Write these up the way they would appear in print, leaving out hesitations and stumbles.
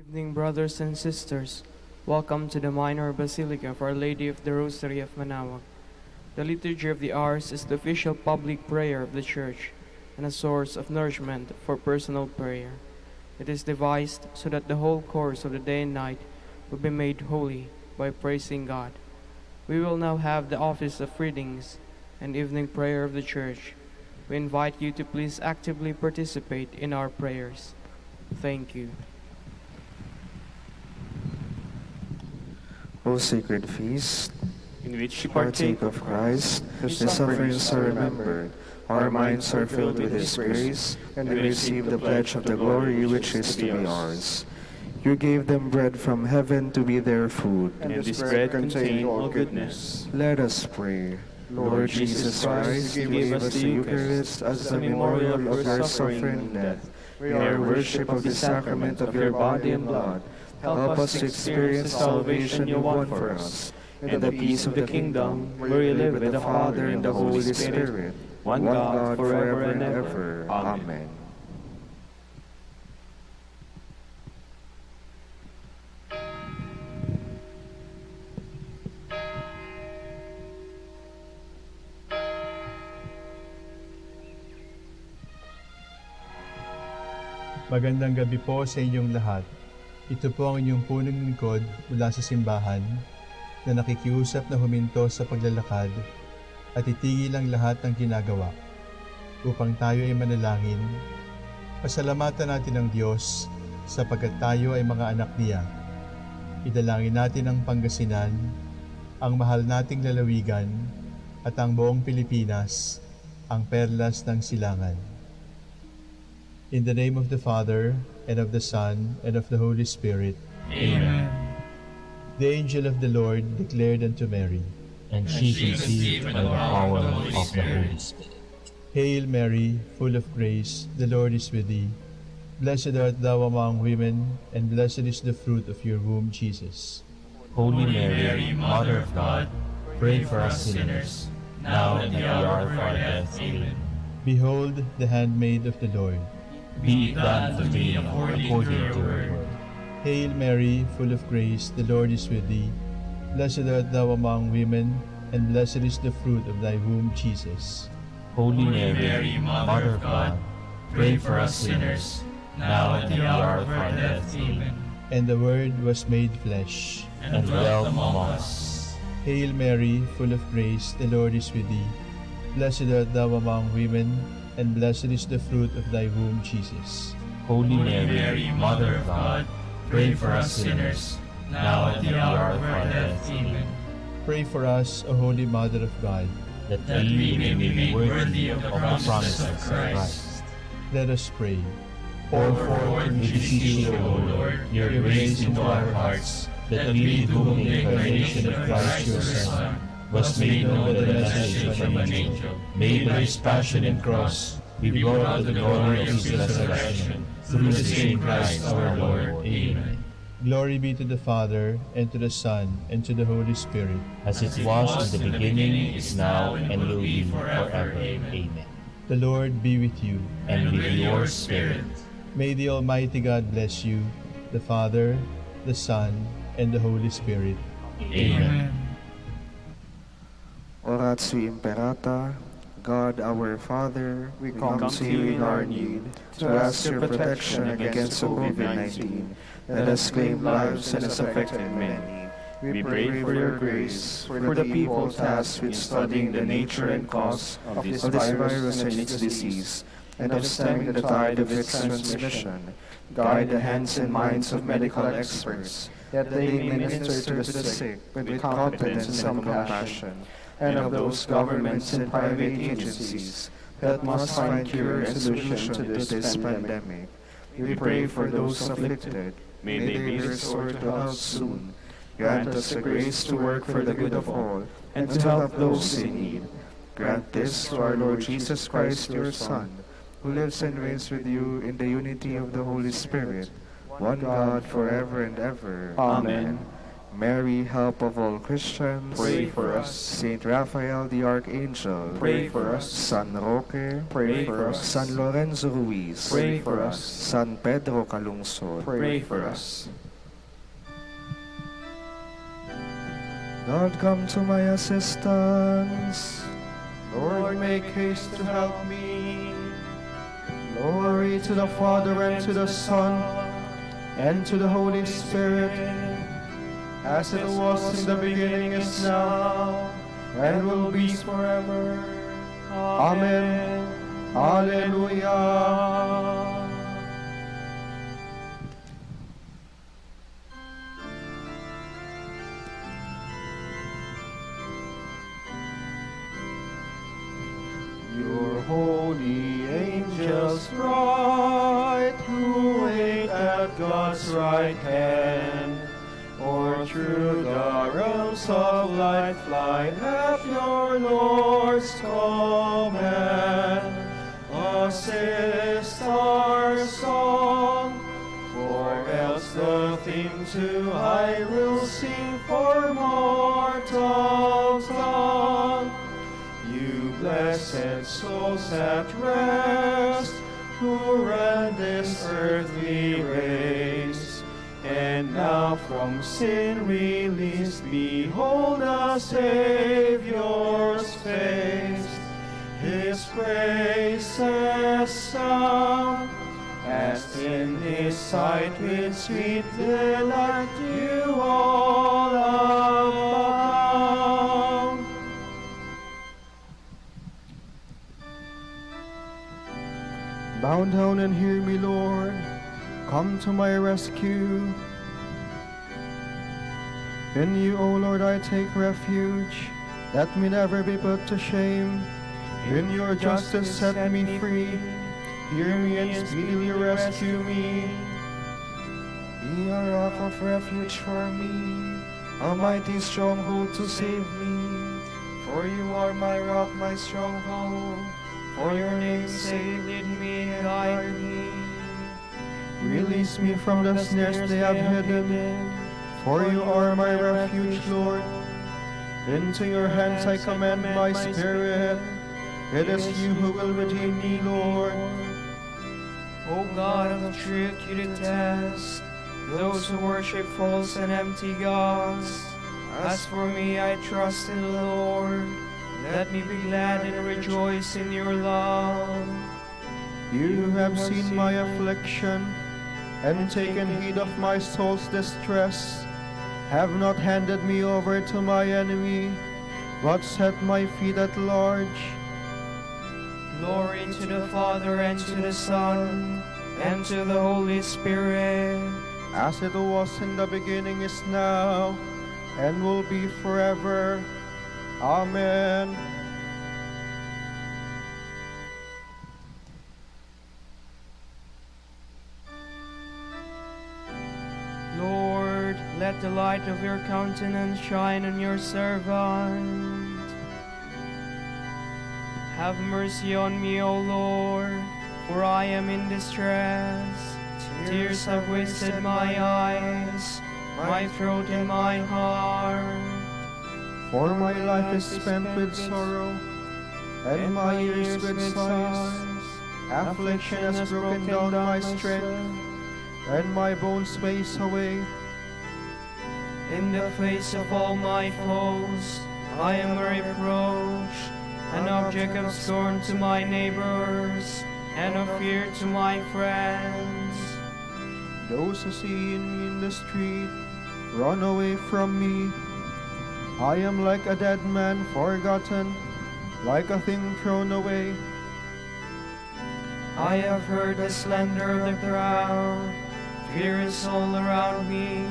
Evening, brothers and sisters. Welcome to the Minor Basilica of Our Lady of the Rosary of Manaoag. The Liturgy of the Hours is the official public prayer of the Church and a source of nourishment for personal prayer. It is devised so that the whole course of the day and night will be made holy by praising God. We will now have the office of readings and evening prayer of the Church. We invite you to please actively participate in our prayers. Thank you. O sacred feast, in which we partake of Christ, whose sufferings are remembered, our minds are filled with His grace, and we receive the pledge of the glory which is to be ours. You gave them bread from heaven to be their food, and this bread contained all goodness. Let us pray. Lord Jesus Christ, you gave us the Eucharist as the memorial of your suffering and death. We are worship of the sacrament of your body and blood. Help us to experience the salvation you won for us, and the peace of the kingdom, where you live with the Father and the Holy Spirit, one God, forever and ever. Amen. Magandang gabi po sa inyong lahat. Ito po ang inyong punong lingkod mula sa simbahan na nakikiusap na huminto sa paglalakad at itigil ang lahat ng ginagawa upang tayo ay manalangin. Pasalamatan natin ang Diyos sapagkat tayo ay mga anak niya. Idalangin natin ang Pangasinan, ang mahal nating lalawigan at ang buong Pilipinas, ang perlas ng silangan. In the name of the Father, and of the Son, and of the Holy Spirit. Amen. The angel of the Lord declared unto Mary, And she conceived by the power of the Holy Spirit. Hail Mary, full of grace, the Lord is with thee. Blessed art thou among women, and blessed is the fruit of your womb, Jesus. Holy Mary, Mother of God, pray for us sinners, now and at the hour of our death. Amen. Behold, the handmaid of the Lord. Be it done to me according to your word. Hail Mary, full of grace, the Lord is with thee. Blessed art thou among women, and blessed is the fruit of thy womb, Jesus. Holy Mary, Mother of God, pray for us sinners, now and at the hour of our death. Amen. And the Word was made flesh, and dwelt among us. Hail Mary, full of grace, the Lord is with thee. Blessed art thou among women, and blessed is the fruit of thy womb, Jesus. Holy Mary, Mother of God, pray for us sinners, now and at the hour of our death. Amen. Pray for us, O Holy Mother of God, that we may be made worthy of the promises of Christ. Let us pray. Pour forth, we beseech you, O Lord, your grace into our hearts, that we, to whom the incarnation of Christ your Son was made known the message from an angel, made by his passion and cross, we brought out the glory of his resurrection, through the same Christ our Lord. Amen. Glory be to the Father, and to the Son, and to the Holy Spirit, as it was in the beginning, is now, and will be forever. Amen. The Lord be with you. And with your spirit. May the Almighty God bless you, the Father, the Son, and the Holy Spirit. Amen. Orat sui imperata, God our Father, we come to you in our need, to ask your protection against COVID-19 that has claimed lives and has affected many. We pray for your grace, for the people tasked with studying the nature and cause of this virus and its disease, and of stemming the tide of its transmission. Guide the hands and minds of medical experts, that they may minister to the sick with confidence and compassion, and of those governments and private agencies that must find cure and solution to this pandemic. We pray for those afflicted. May they be restored to health soon. Grant us the grace to work for the good of all, and to help those in need. Grant this to our Lord Jesus Christ, your Son, who lives and reigns with you in the unity of the Holy Spirit, one God, forever and ever. Amen. Mary, help of all Christians, Pray for us. Saint Raphael the Archangel, Pray for us. San Roque, Pray for us. San Lorenzo Ruiz, Pray for us. San Pedro Calungsod, Pray for us. God, come to my assistance. Lord, make haste to help me. Glory to the Father, and to the Son, and to the Holy Spirit, as it was in the beginning, is now, and will be forever. Amen. Alleluia. Your holy angels bright, who wait at God's right hand, or through the realms of light fly at your Lord's command. Assist our song, for else the theme to I will sing for mortal tongue. You blessed souls at rest, who run this earthly race, and now from sin released, behold the Saviour's face. His praises sung, as in His sight with sweet delight you all abound. Bow down and hear me, Lord. Come to my rescue. In you, O Lord, I take refuge. Let me never be put to shame. In your justice set me free. Hear me and speedily rescue me. Be a rock of refuge for me, a mighty stronghold to save me. For you are my rock, my stronghold. For your name's sake, lead me and guide me. Release me from the snares they have hidden. For you are my refuge, Lord. Into your hands I commend my spirit. It is you who will redeem me, Lord. O God of truth, you detest those who worship false and empty gods. As for me, I trust in the Lord. Let me be glad and rejoice in your love. You have seen my affliction, and taken heed of my soul's distress. Have not handed me over to my enemy, but set my feet at large. Glory to the Father, and to the Son, and to the Holy Spirit. As it was in the beginning, is now, and will be forever. Amen. Lord, let the light of your countenance shine on your servant. Have mercy on me, O Lord, for I am in distress. Tears have wasted my eyes, my throat and my heart. For my life is spent with sorrow, and my years with sighs. Affliction has broken down my strength, and my bones waste away. In the face of all my foes, I am a reproach, an object of scorn to my neighbors, and of fear to my friends. Those who see me in the street run away from me. I am like a dead man forgotten, like a thing thrown away. I have heard the slander of the crowd. Fear is all around me,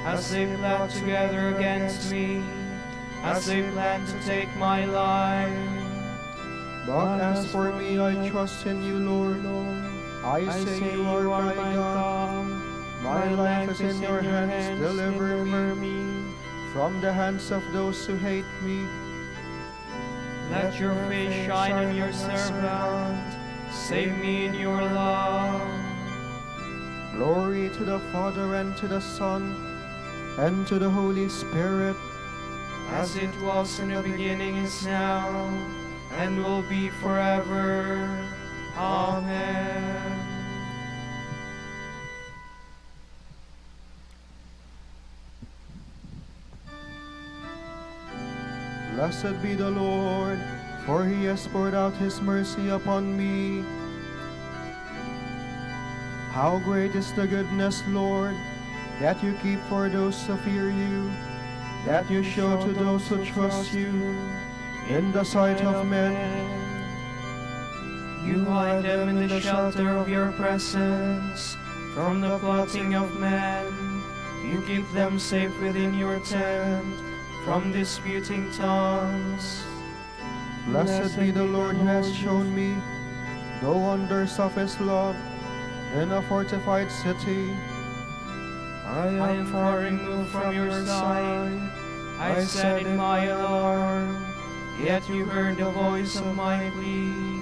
as they plot together against me, as they plan to take my life. But as for me, I trust in you, Lord. I say you are my God. My life is in your hands. Deliver me from the hands of those who hate me. Let your face shine on your servant. Save me in your love. Glory to the Father, and to the Son, and to the Holy Spirit, as it was in the beginning, is now, and will be forever. Amen. Blessed be the Lord, for he has poured out his mercy upon me. How great is the goodness, Lord, that you keep for those who fear you, that you show to those who trust you in the sight of men. You hide them in the shelter of your presence from the plotting of men. You keep them safe within your tent from disputing tongues. Blessed be the Lord who has shown me the wonders of his love in a fortified city. I am far removed from your side. I said in my alarm, yet you heard the voice of my plea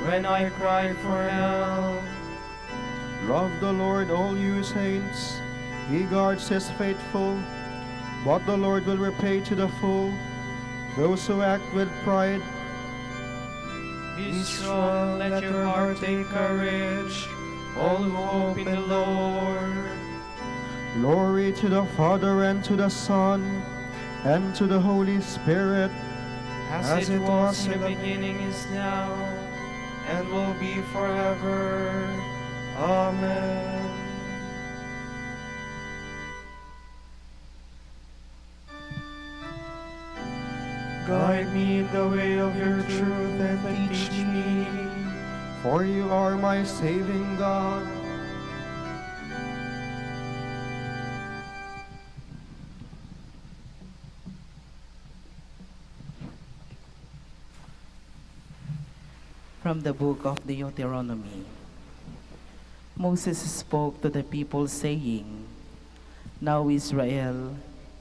when I cried for help. Love the Lord, all you saints. He guards his faithful, but the Lord will repay to the full those who act with pride. Be strong, let your heart take courage, all who hope in the Lord. Glory to the Father, and to the Son, and to the Holy Spirit, as it was in the beginning, is now, and will be forever. Amen. Guide me in the way of your truth and teach me, for you are my saving God. From the book of Deuteronomy. Moses spoke to the people, saying, Now Israel,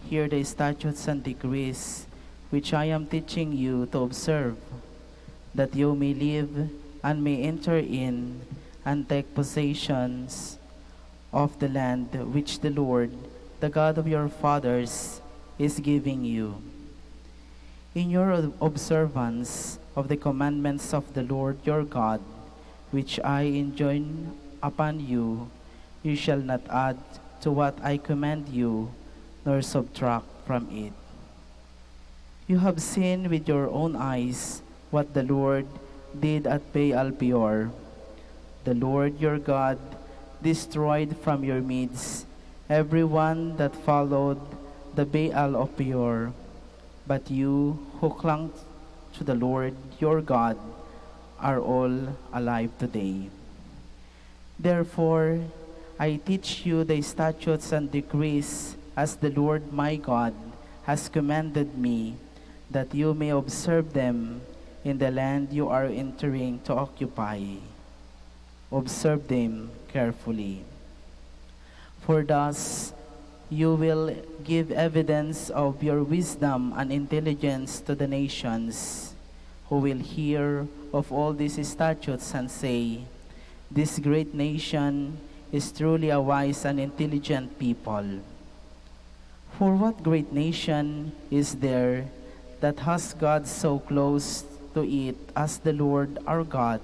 hear the statutes and decrees which I am teaching you to observe, that you may live and may enter in and take possessions of the land which the Lord, the God of your fathers, is giving you. In your observance of the commandments of the Lord your God, which I enjoin upon you, you shall not add to what I command you, nor subtract from it. You have seen with your own eyes what the Lord did at Baal Peor. The Lord your God destroyed from your midst everyone that followed the Baal of Peor. But you who clung to the Lord your God are all alive today. Therefore, I teach you the statutes and decrees as the Lord my God has commanded me, that you may observe them in the land you are entering to occupy. Observe them carefully. For thus you will give evidence of your wisdom and intelligence to the nations, who will hear of all these statutes and say, This great nation is truly a wise and intelligent people. For what great nation is there that has God so close to it as the Lord our God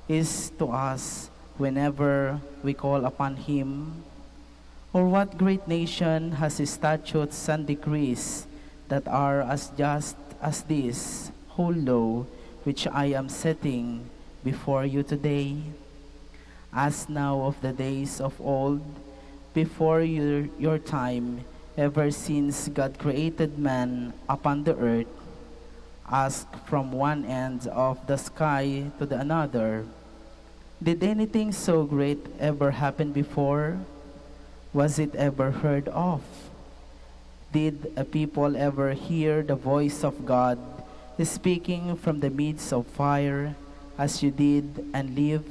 is to us whenever we call upon him? Or what great nation has statutes and decrees that are as just as this whole law which I am setting before you today? As now of the days of old, before your time, ever since God created man upon the earth, ask from one end of the sky to the another, did anything so great ever happen before? Was it ever heard of? Did a people ever hear the voice of God speaking from the midst of fire as you did and live?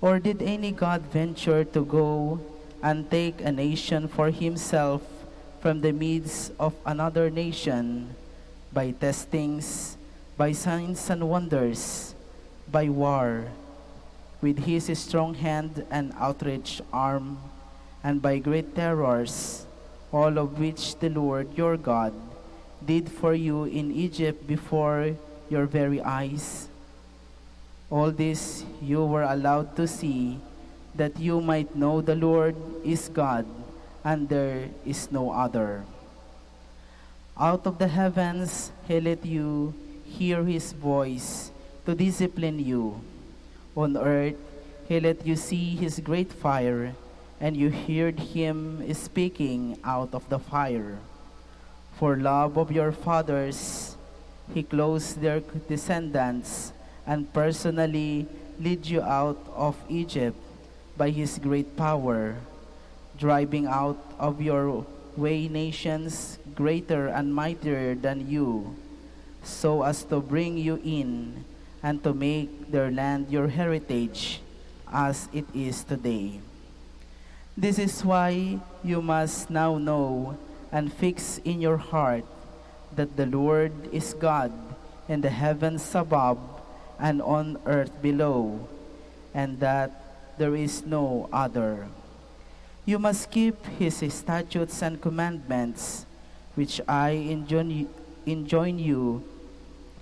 Or did any God venture to go and take a nation for himself from the midst of another nation, by testings, by signs and wonders, by war, with his strong hand and outstretched arm, and by great terrors, all of which the Lord your God did for you in Egypt before your very eyes. All this you were allowed to see, that you might know the Lord is God, and there is no other. Out of the heavens he let you hear his voice to discipline you. On earth he let you see his great fire, and you heard him speaking out of the fire. For love of your fathers, he clothes their descendants and personally led you out of Egypt by his great power, driving out of your way nations greater and mightier than you, so as to bring you in and to make their land your heritage, as it is today. This is why you must now know and fix in your heart that the Lord is God in the heavens above and on earth below, and that there is no other. You must keep his statutes and commandments, which I enjoin you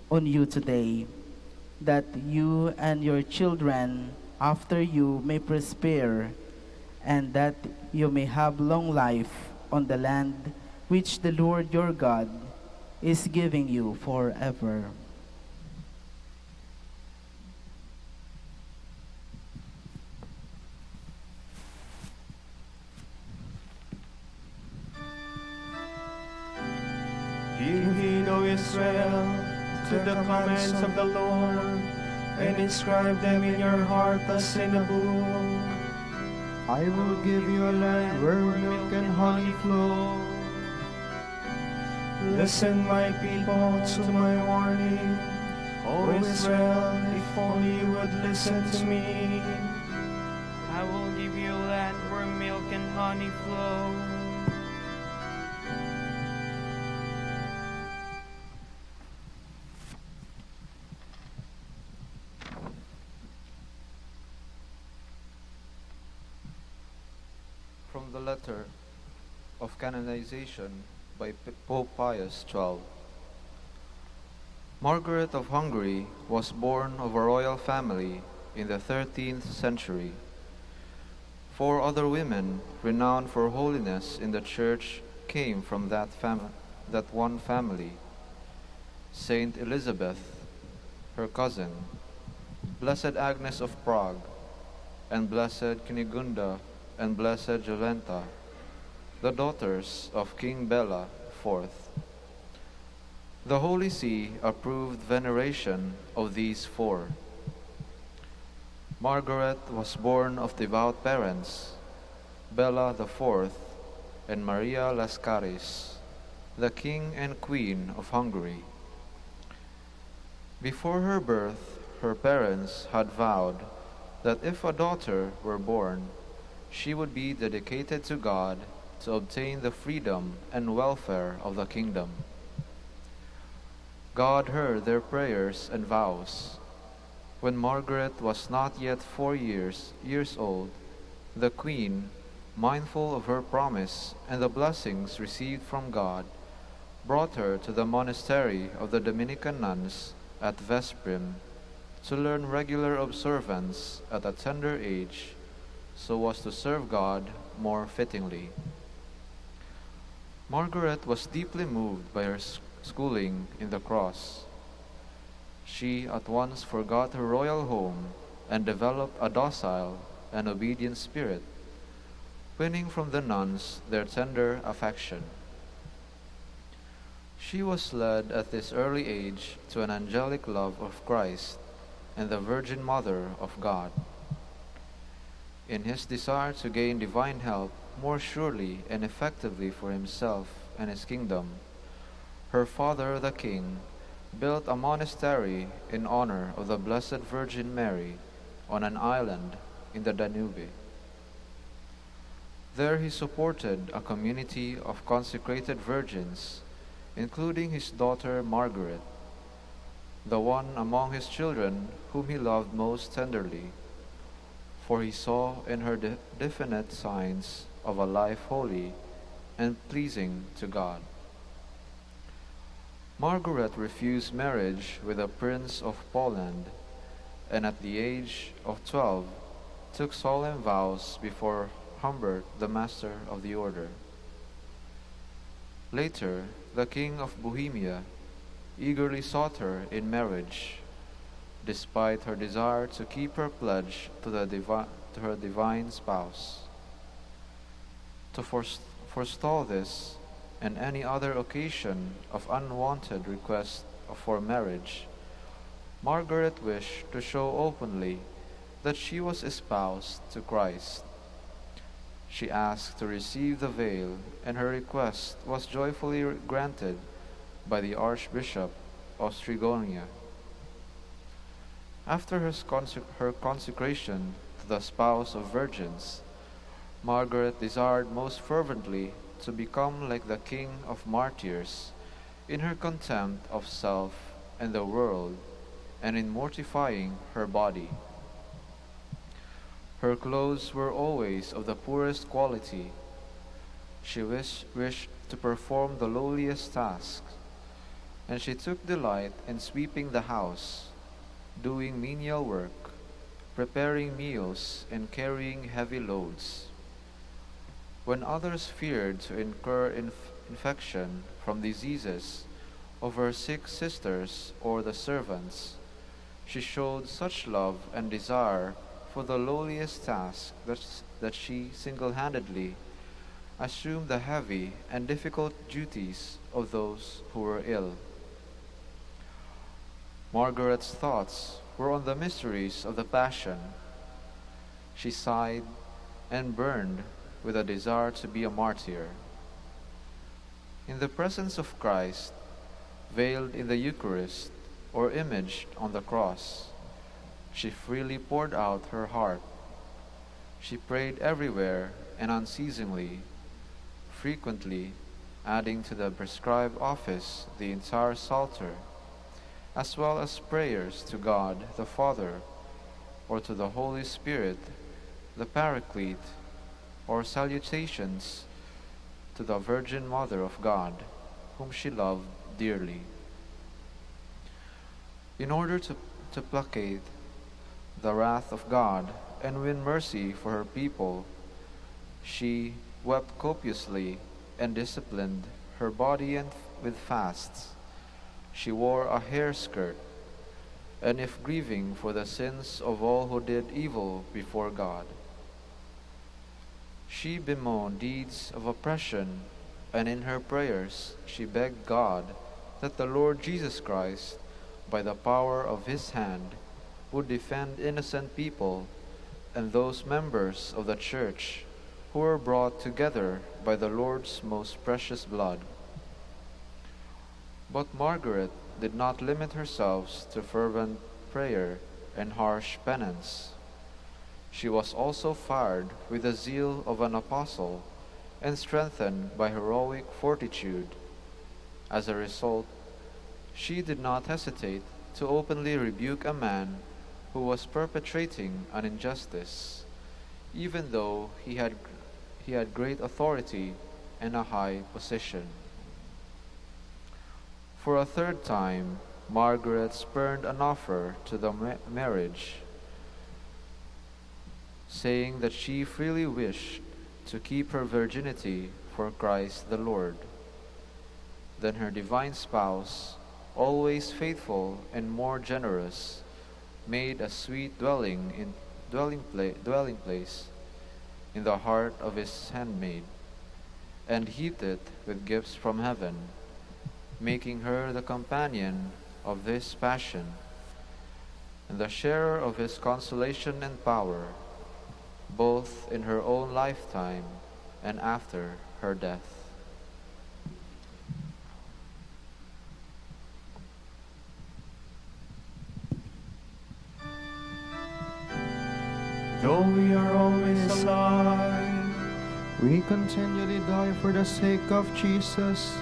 on you today, that you and your children after you may prosper, and that you may have long life on the land which the Lord your God is giving you forever. Give heed, O Israel, to the commands of the Lord, and inscribe them in your heart as in a book. I will give you a land where milk and honey flow. Listen, my people, to my warning. O Israel, if only you would listen to me. I will give you a land where milk and honey flow. From the letter of canonization by Pope Pius XII. Margaret of Hungary was born of a royal family in the 13th century. 4 other women renowned for holiness in the Church came from that one family: Saint Elizabeth, her cousin, Blessed Agnes of Prague, and Blessed Cunigunda and Blessed Jolenta, the daughters of King Bela IV. The Holy See approved veneration of these 4. Margaret was born of devout parents, Bela IV and Maria Lascaris, the King and Queen of Hungary. Before her birth, her parents had vowed that if a daughter were born, she would be dedicated to God to obtain the freedom and welfare of the kingdom. God heard their prayers and vows. When Margaret was not yet 4 years old, the Queen, mindful of her promise and the blessings received from God, brought her to the monastery of the Dominican nuns at Veszprém to learn regular observance at a tender age, so as to serve God more fittingly. Margaret was deeply moved by her schooling in the cross. She at once forgot her royal home and developed a docile and obedient spirit, winning from the nuns their tender affection. She was led at this early age to an angelic love of Christ and the Virgin Mother of God. In his desire to gain divine help more surely and effectively for himself and his kingdom, her father, the king, built a monastery in honor of the Blessed Virgin Mary on an island in the Danube. There he supported a community of consecrated virgins, including his daughter Margaret, the one among his children whom he loved most tenderly, for he saw in her definite signs of a life holy and pleasing to God. Margaret refused marriage with a prince of Poland, and at the age of 12 took solemn vows before Humbert, the master of the order. Later, the king of Bohemia eagerly sought her in marriage, despite her desire to keep her pledge to her divine spouse. To forestall this and any other occasion of unwanted request for marriage, Margaret wished to show openly that she was espoused to Christ. She asked to receive the veil, and her request was joyfully granted by the Archbishop of Strigonia. After her consecration to the spouse of virgins, Margaret desired most fervently to become like the King of Martyrs in her contempt of self and the world, and in mortifying her body. Her clothes were always of the poorest quality. She wished to perform the lowliest tasks, and she took delight in sweeping the house, doing menial work, preparing meals, and carrying heavy loads. When others feared to incur infection from diseases of her sick sisters or the servants, she showed such love and desire for the lowliest task that she single-handedly assumed the heavy and difficult duties of those who were ill. Margaret's thoughts were on the mysteries of the Passion. She sighed and burned with a desire to be a martyr. In the presence of Christ, veiled in the Eucharist or imaged on the cross, she freely poured out her heart. She prayed everywhere and unceasingly, frequently adding to the prescribed office the entire Psalter, as well as prayers to God the Father, or to the Holy Spirit, the Paraclete, or salutations to the Virgin Mother of God, whom she loved dearly. In order to placate the wrath of God and win mercy for her people, she wept copiously and disciplined her body with fasts. She wore a hair skirt, and if grieving for the sins of all who did evil before God, she bemoaned deeds of oppression, and in her prayers she begged God that the Lord Jesus Christ, by the power of his hand, would defend innocent people and those members of the Church who were brought together by the Lord's most precious blood. But Margaret did not limit herself to fervent prayer and harsh penance. She was also fired with the zeal of an apostle and strengthened by heroic fortitude. As a result, she did not hesitate to openly rebuke a man who was perpetrating an injustice, even though he had great authority and a high position. For a third time, Margaret spurned an offer to the marriage, saying that she freely wished to keep her virginity for Christ the Lord. Then her divine spouse, always faithful and more generous, made a sweet dwelling place in the heart of his handmaid, and heaped it with gifts from heaven, making her the companion of this passion and the sharer of his consolation and power, both in her own lifetime and after her death. Though we are always alive, we continually die for the sake of Jesus.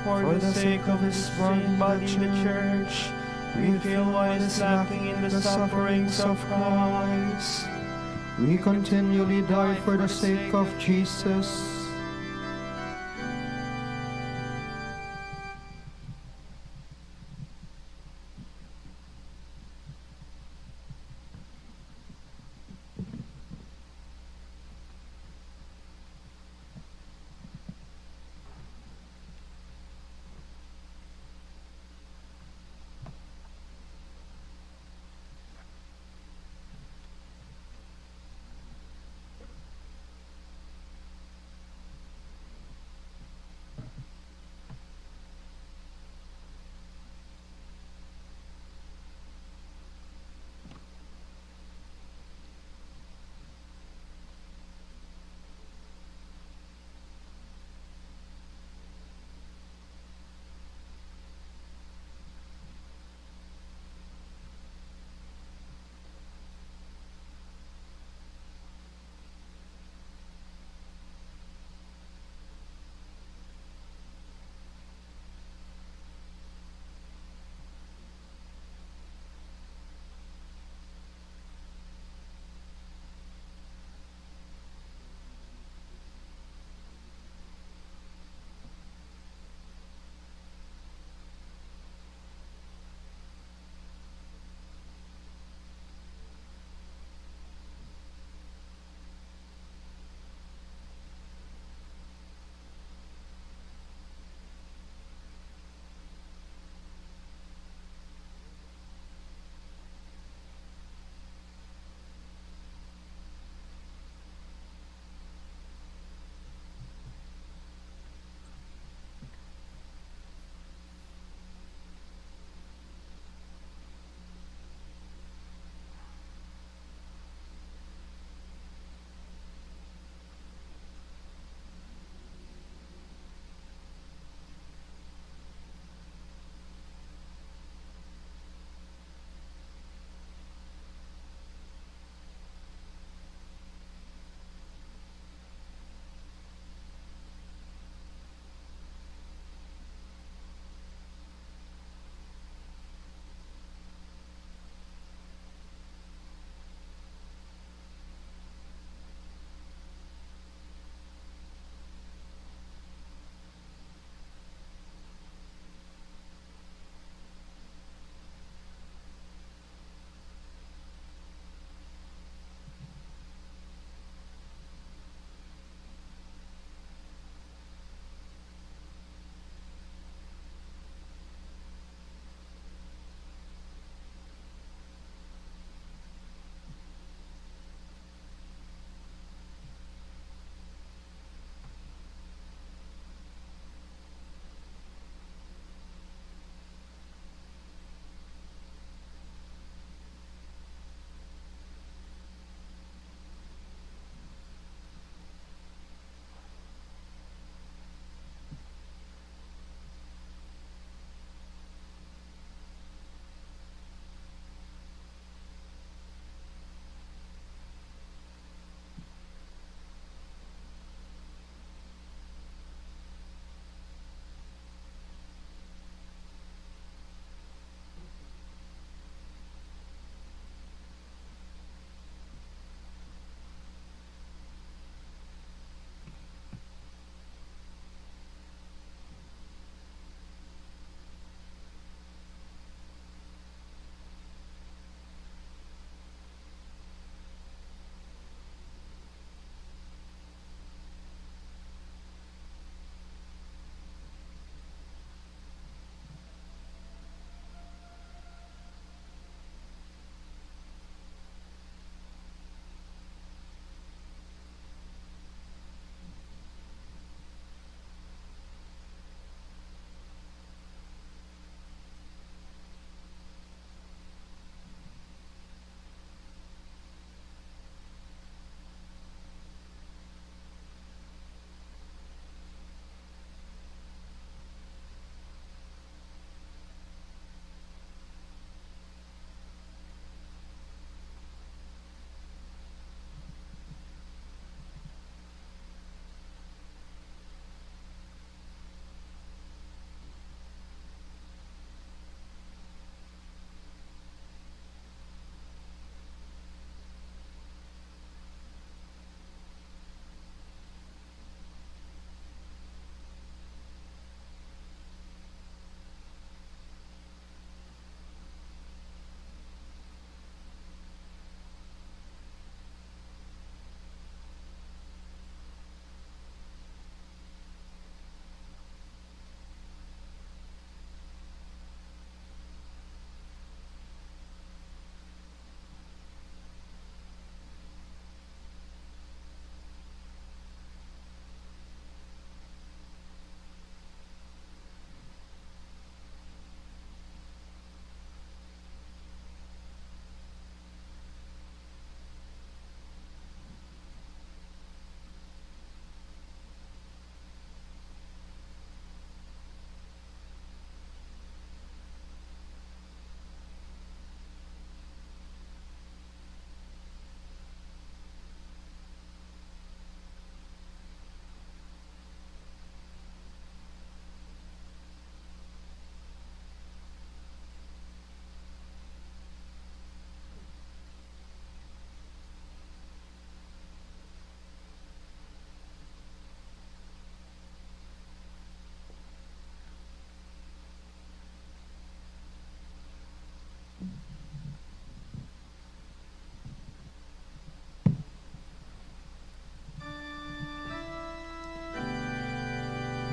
for the sake of his strong body, the Church, we feel what is lacking in the sufferings of Christ. We continually die for the sake of Jesus.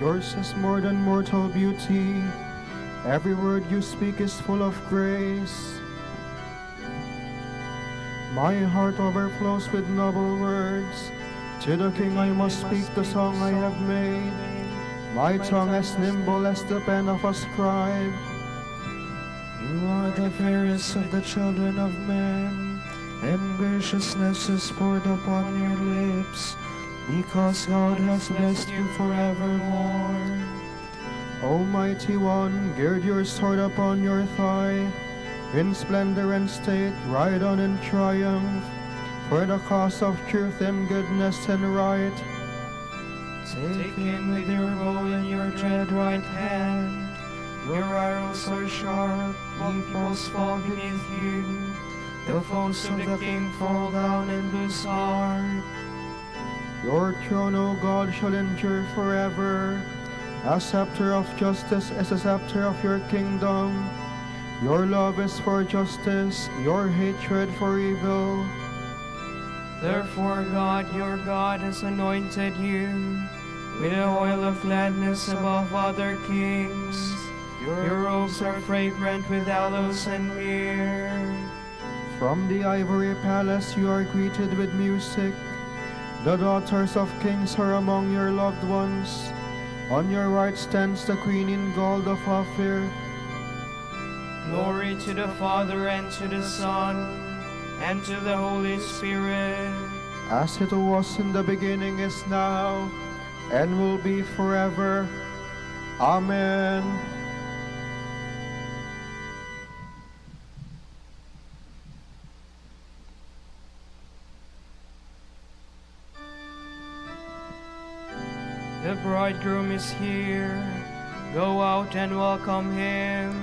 Yours is more than mortal beauty. Every word you speak is full of grace. My heart overflows with noble words. To the King I must speak the song I have made. My tongue as nimble as the pen of a scribe. You are the fairest of the children of men, and graciousness is poured upon your lips, because God has blessed you forevermore. Almighty One, gird your sword upon your thigh. In splendor and state, ride on in triumph, for the cause of truth and goodness and right. Take aim with your bow in your dread right hand. Your arrows are sharp, peoples fall beneath you. The foes of the King fall down and lose heart. Your throne, O God, shall endure forever. A scepter of justice is the scepter of your kingdom. Your love is for justice, your hatred for evil. Therefore God, your God, has anointed you with the oil of gladness above other kings. Your robes are fragrant with aloes and myrrh. From the ivory palace you are greeted with music. The daughters of kings are among your loved ones. On your right stands the queen in gold of Ophir. Glory to the Father, and to the Son, and to the Holy Spirit. As it was in the beginning, is now, and will be forever. Amen. The bridegroom is here. Go out and welcome him.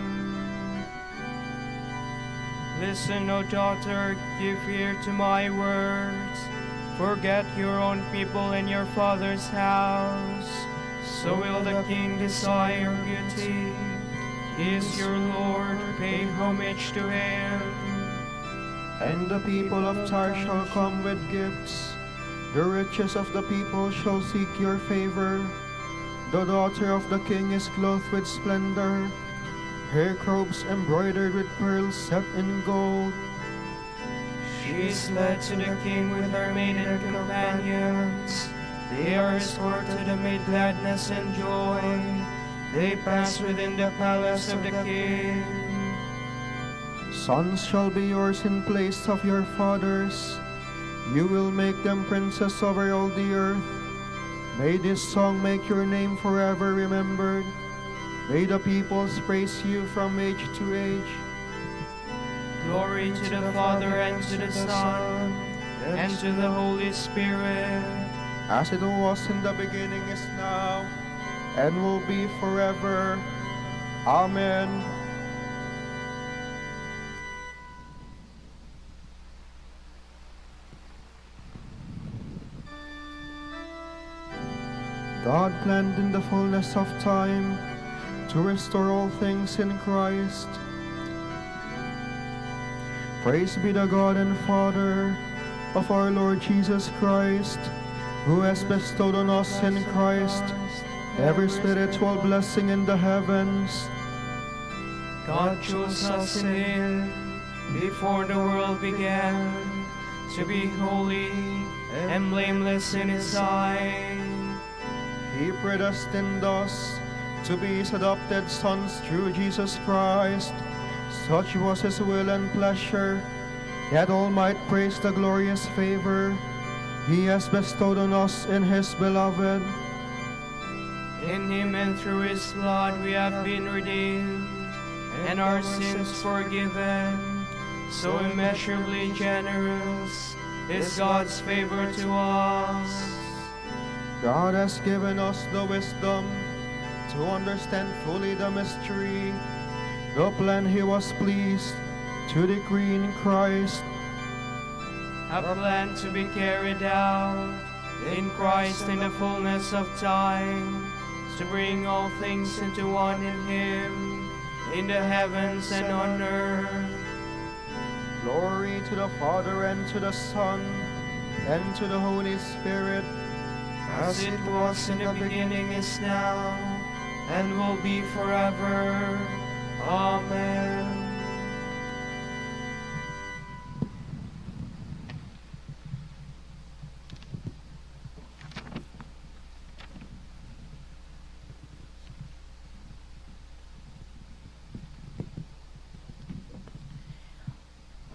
Listen, O daughter, give ear to my words. Forget your own people and your father's house. So will the King desire beauty. He is your Lord, pay homage to him. And the people of Tyre shall come with gifts. The riches of the people shall seek your favor. The daughter of the king is clothed with splendor, her robes embroidered with pearls set in gold. She is led to the king with her maiden companions. They are escorted amid gladness and joy. They pass within the palace of the king. Sons shall be yours in place of your fathers. You will make them princes over all the earth. May this song make your name forever remembered. May the peoples praise you from age to age. Glory to the Father, and to the Son, and to the Holy Spirit. As it was in the beginning, is now, and will be forever. Amen. God planned in the fullness of time to restore all things in Christ. Praise be the God and Father of our Lord Jesus Christ, who has bestowed on us in Christ every spiritual blessing in the heavens. God chose us in Him before the world began to be holy and blameless in His sight. He predestined us to be His adopted sons through Jesus Christ. Such was His will and pleasure, that all might praise the glorious favor He has bestowed on us in His beloved. In Him and through His blood we have been redeemed, and our sins forgiven. So immeasurably generous is God's favor to us. God has given us the wisdom to understand fully the mystery, the plan He was pleased to decree in Christ. A plan to be carried out in Christ in the fullness of time, to bring all things into one in Him, in the heavens and on earth. Glory to the Father, and to the Son, and to the Holy Spirit, as it was in the beginning, is now, and will be forever. Amen.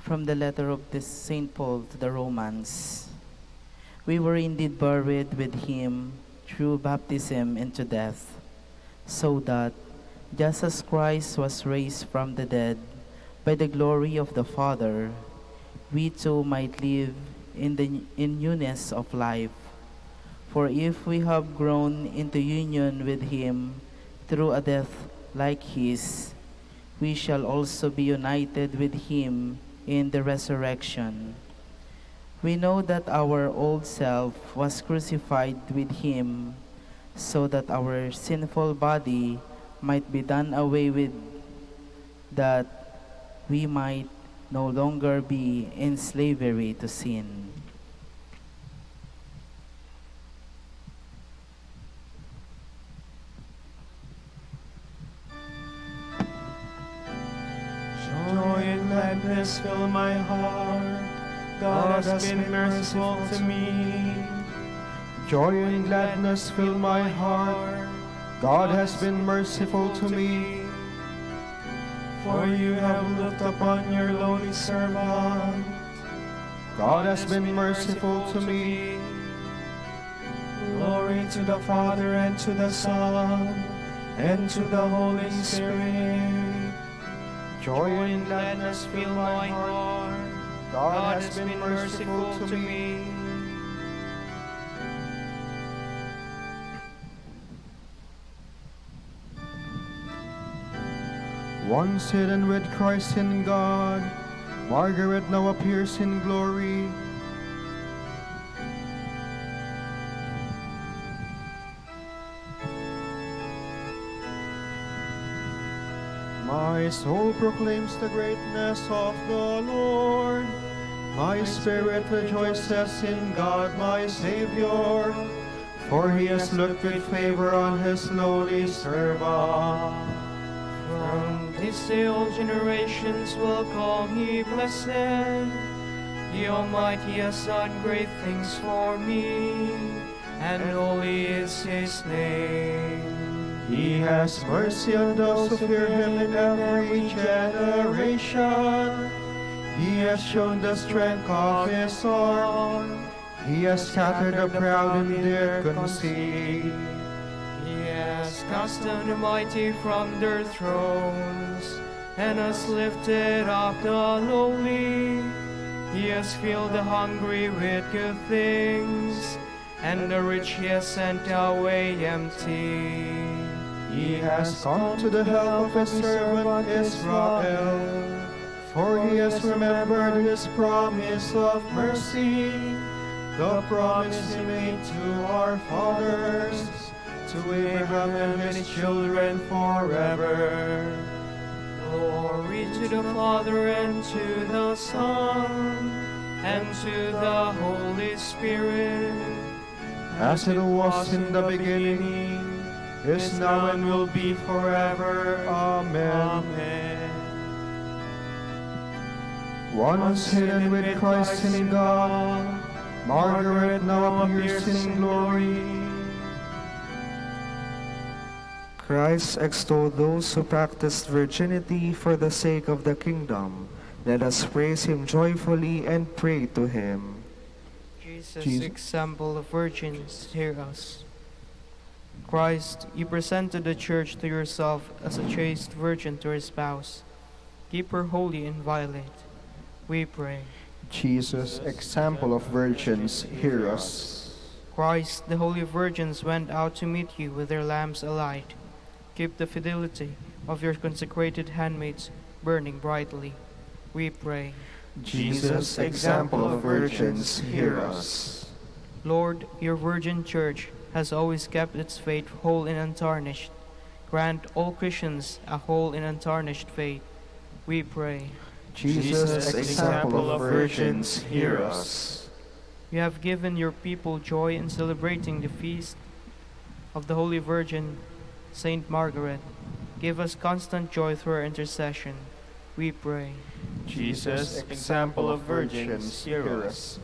From the letter of this St. Paul to the Romans. We were indeed buried with him through baptism into death, so that, just as Christ was raised from the dead by the glory of the Father, we too might live in newness of life. For if we have grown into union with him through a death like his, we shall also be united with him in the resurrection. We know that our old self was crucified with him, so that our sinful body might be done away with, that we might no longer be in slavery to sin. Joy and gladness fill my heart. God has been merciful to me. Joy and gladness fill my heart. God has been merciful to me. For you have looked upon your lowly servant. God has been merciful to me. Glory to the Father, and to the Son, and to the Holy Spirit. Joy and gladness fill my heart. God has been merciful to me. Once hidden with Christ in God, Margaret now appears in glory. My soul proclaims the greatness of the Lord. My spirit rejoices in God my Savior, for he has looked with favor on his lowly servant. From this day all generations will call me blessed. The Almighty has done great things for me, and holy is his name. He has mercy on those who fear him in every generation. He has shown the strength of his arm. He has scattered the proud in their conceit. He has cast down the mighty from their thrones, and has lifted up the lowly. He has filled the hungry with good things, and the rich he has sent away empty. He has come to the help of his servant Israel, for he has remembered his promise of mercy, the promise he made to our fathers, to Abraham and his children forever. Glory to the Father, and to the Son, and to the Holy Spirit, as it was in the beginning, is now and will be forever. Amen. Amen. Once hidden with Christ in God, Margaret now appears in glory. Christ extolled those who practiced virginity for the sake of the kingdom. Let us praise him joyfully and pray to him. Jesus, example of virgins, hear us. Christ, you presented the church to yourself as a chaste virgin to her spouse. Keep her holy and inviolate, we pray. Jesus, example of virgins, hear us. Christ, the holy virgins went out to meet you with their lamps alight. Keep the fidelity of your consecrated handmaids burning brightly, we pray. Jesus, example of virgins, hear us. Lord, your virgin church has always kept its faith whole and untarnished. Grant all Christians a whole and untarnished faith, we pray. Jesus, example of virgins, hear us. You have given your people joy in celebrating the feast of the Holy Virgin, Saint Margaret. Give us constant joy through her intercession, we pray. Jesus, example of virgins, hear us.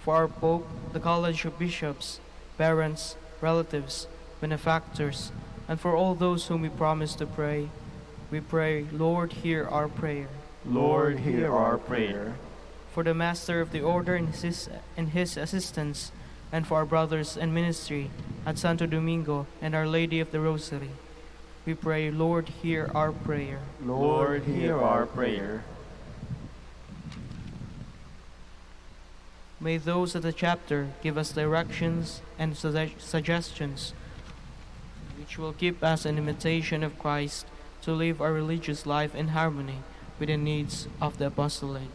For our Pope, the College of Bishops, parents, relatives, benefactors, and for all those whom we promise to pray, we pray, Lord, hear our prayer. Lord, hear our prayer. For the Master of the Order and his assistants, and for our brothers in ministry at Santo Domingo and Our Lady of the Rosary, we pray, Lord, hear our prayer. Lord, hear our prayer. May those at the chapter give us directions and suggestions which will keep us in imitation of Christ to live our religious life in harmony with the needs of the apostolate.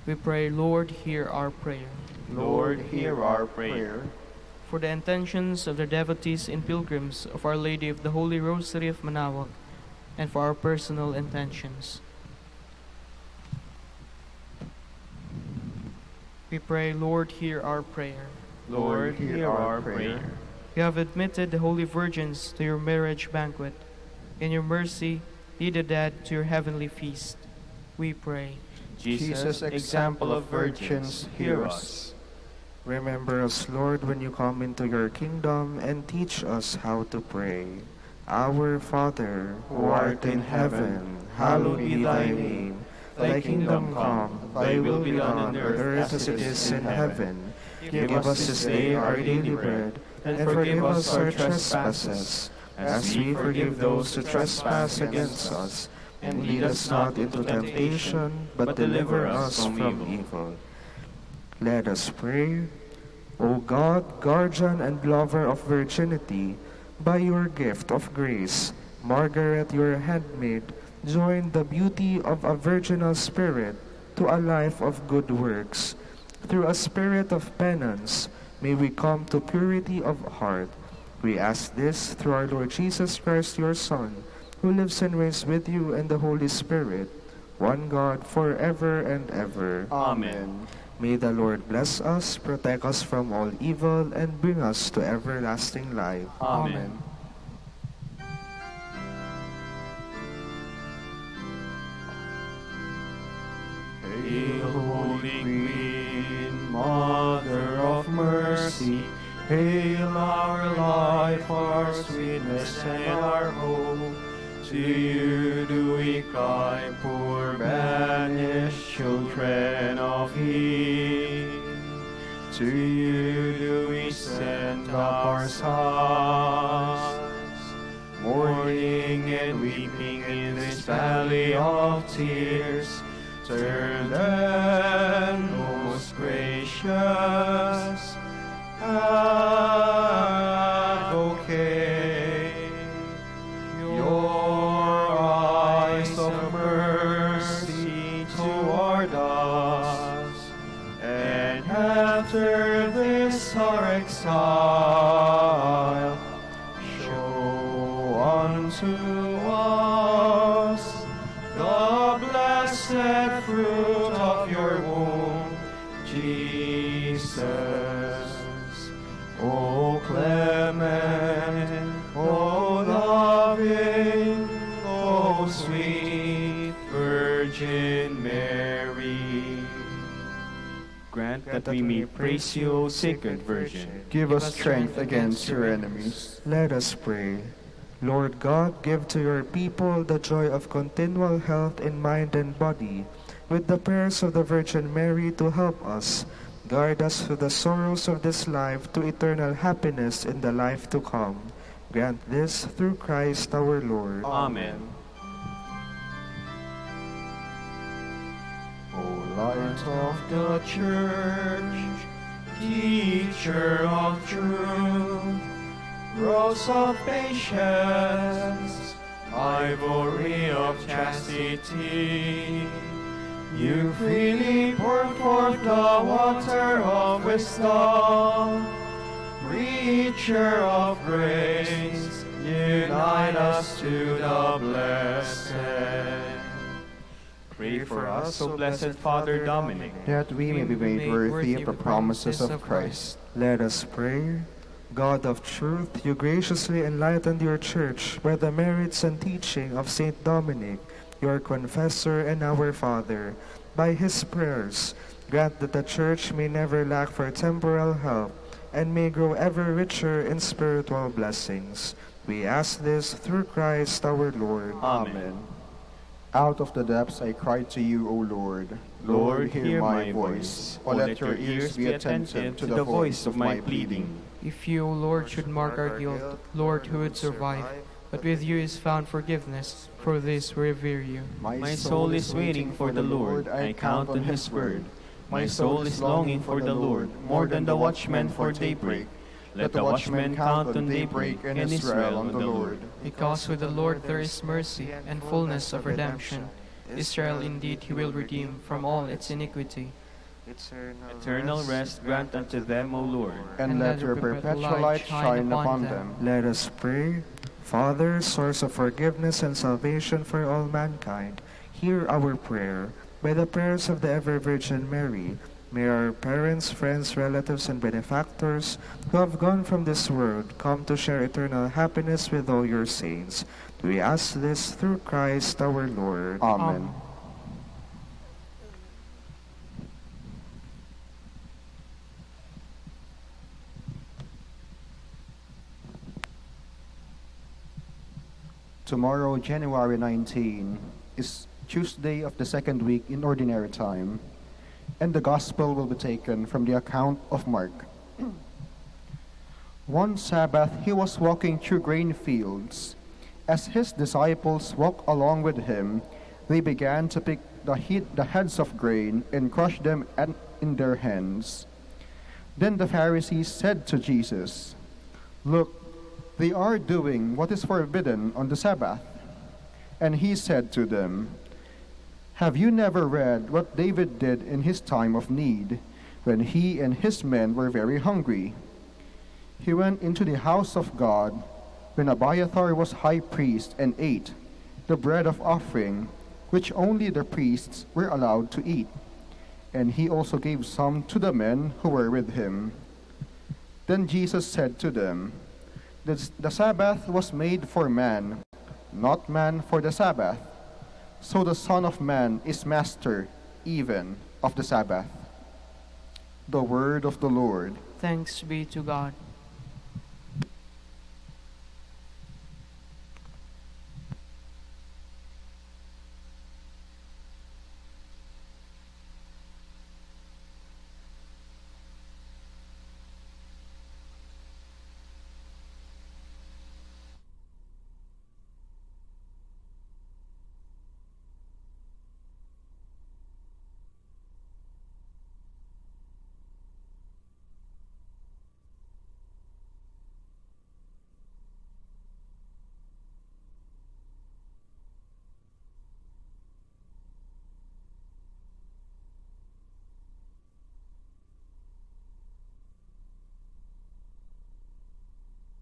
We pray, Lord, hear our prayer. Lord, hear our prayer. For the intentions of the devotees and pilgrims of Our Lady of the Holy Rosary of Manaoag, and for our personal intentions. We pray, Lord, hear our prayer. Lord, hear our prayer. You have admitted the holy virgins to your marriage banquet. In your mercy, lead the dead to your heavenly feast. We pray. Jesus, example of virgins, hear us. Remember us, Lord, when you come into your kingdom, and teach us how to pray. Our Father, who art in heaven, hallowed be thy name. Thy kingdom come, thy will be done on earth as it is in heaven. Give us this day our daily bread, and forgive us our trespasses, as we forgive those who trespass against us. And lead us not into temptation, but deliver us from evil. Let us pray. O God, guardian and lover of virginity, by your gift of grace, Margaret, your handmaid, joined the beauty of a virginal spirit to a life of good works. Through a spirit of penance, may we come to purity of heart. We ask this through our Lord Jesus Christ, your Son, who lives and reigns with you and the Holy Spirit, one God, forever and ever. Amen. May the Lord bless us, protect us from all evil, and bring us to everlasting life. Amen. Hail, Holy Queen, Mother of Mercy, hail our life, our sweetness, and our hope. To you do we cry, poor banished children of Eve. To you do we send up our sighs, mourning and weeping in this valley of tears. Turn then, most gracious Advocate, your eyes of mercy toward us, and after this our exile, show unto us the blessed fruit of your womb, Jesus. O clement, O loving, O sweet Virgin Mary. Grant that we may praise you, O Sacred Virgin. Give us strength against your enemies. Let us pray. Lord God, give to your people the joy of continual health in mind and body, with the prayers of the Virgin Mary to help us. Guard us through the sorrows of this life to eternal happiness in the life to come. Grant this through Christ our Lord. Amen. O Light of the Church, Teacher of truth, Rose of patience, Ivory of chastity, you freely pour forth the water of wisdom. Preacher of grace, unite us to the blessed. Pray for us, O blessed Father Dominic, that we may be made worthy of the promises of Christ. Let us pray. God of truth, you graciously enlightened your church by the merits and teaching of Saint Dominic, your confessor and our Father. By his prayers, grant that the church may never lack for temporal help and may grow ever richer in spiritual blessings. We ask this through Christ our Lord. Amen. Out of the depths I cry to you, O Lord. Lord, hear my voice. O let your ears be attentive to the voice of my pleading. If you, O Lord, should mark our guilt, Lord, who would survive? But with you is found forgiveness. For this we revere you. My soul is waiting for the Lord. I count on his word. My soul is longing for the Lord, more than the watchman for daybreak. Let the watchman count on daybreak, and Israel on the Lord. Because with the Lord there is mercy and fullness of redemption. Israel indeed he will redeem from all its iniquity. Eternal rest grant unto them, O Lord. And let your perpetual light shine upon them. Let us pray. Father, source of forgiveness and salvation for all mankind, hear our prayer. By the prayers of the ever-Virgin Mary, may our parents, friends, relatives, and benefactors who have gone from this world come to share eternal happiness with all your saints. We ask this through Christ our Lord. Amen. Tomorrow, January 19, is Tuesday of the second week in Ordinary Time, and the Gospel will be taken from the account of Mark. One Sabbath he was walking through grain fields. As his disciples walked along with him, they began to pick the heads of grain and crush them in their hands. Then the Pharisees said to Jesus, "Look, they are doing what is forbidden on the Sabbath." And he said to them, "Have you never read what David did in his time of need, when he and his men were very hungry? He went into the house of God when Abiathar was high priest and ate the bread of offering, which only the priests were allowed to eat. And he also gave some to the men who were with him." Then Jesus said to them, "The Sabbath was made for man, not man for the Sabbath. So the Son of Man is master even of the Sabbath." The word of the Lord. Thanks be to God.